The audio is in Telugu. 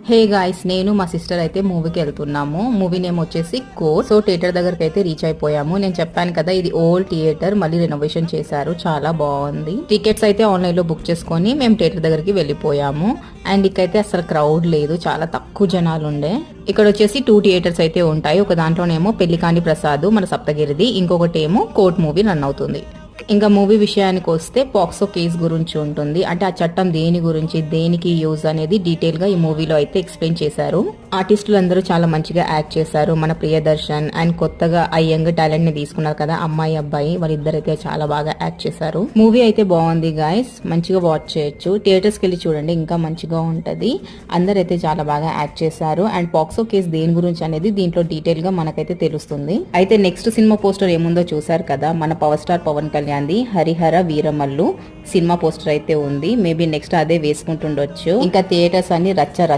హే గాయ్స్, నేను మా సిస్టర్ అయితే మూవీకి వెళ్తున్నాము. మూవీ నేమ్ వచ్చేసి కోర్. సో థియేటర్ దగ్గరికి అయితే రీచ్ అయిపోయాము. నేను చెప్పాను కదా, ఇది ఓల్డ్ థియేటర్, మళ్ళీ రెనోవేషన్ చేశారు, చాలా బాగుంది. టికెట్స్ అయితే ఆన్లైన్ లో బుక్ చేసుకొని మేము థియేటర్ దగ్గరికి వెళ్ళిపోయాము. అండ్ ఇక్కడైతే అసలు క్రౌడ్ లేదు, చాలా తక్కువ జనాలు ఉండే. ఇక్కడ వచ్చేసి 2 థియేటర్స్ అయితే ఉంటాయి. ఒక దాంట్లోనేమో పెళ్లికాని ప్రసాద్ మన సప్తగిరిది, ఇంకొకటి ఏమో కోర్ట్ మూవీ రన్ అవుతుంది. ఇంకా మూవీ విషయానికి వస్తే పాక్సో కేసు గురించి ఉంటుంది. అంటే ఆ చట్టం దేని గురించి, దేనికి యూజ్ అనేది డీటెయిల్ గా ఈ మూవీలో అయితే ఎక్స్ప్లెయిన్ చేశారు. ఆర్టిస్టులు అందరూ చాలా మంచిగా యాక్ట్ చేశారు. మన ప్రియదర్శన్ అండ్ కొత్తగా ఆ యంగ్ టాలెంట్ ని తీసుకున్నారు కదా, అమ్మాయి అబ్బాయి, వాళ్ళిద్దరైతే చాలా బాగా యాక్ట్ చేశారు. మూవీ అయితే బాగుంది గాయస్, మంచిగా వాచ్ చేయొచ్చు. థియేటర్స్ కి వెళ్ళి చూడండి, ఇంకా మంచిగా ఉంటది. అందరైతే చాలా బాగా యాక్ట్ చేశారు. అండ్ పాక్సో కేసు దేని గురించి అనేది దీంట్లో డీటెయిల్ గా మనకైతే తెలుస్తుంది. అయితే నెక్స్ట్ సినిమా పోస్టర్ ఏముందో చూసారు కదా, మన power star Pawan Kalyan Harihara Veeramallu cinema poster అయితే ఉంది. మేబీ నెక్స్ట్ అదే వేసుకుంటుండొచ్చు. ఇంకా థియేటర్స్ అన్ని రచ్చ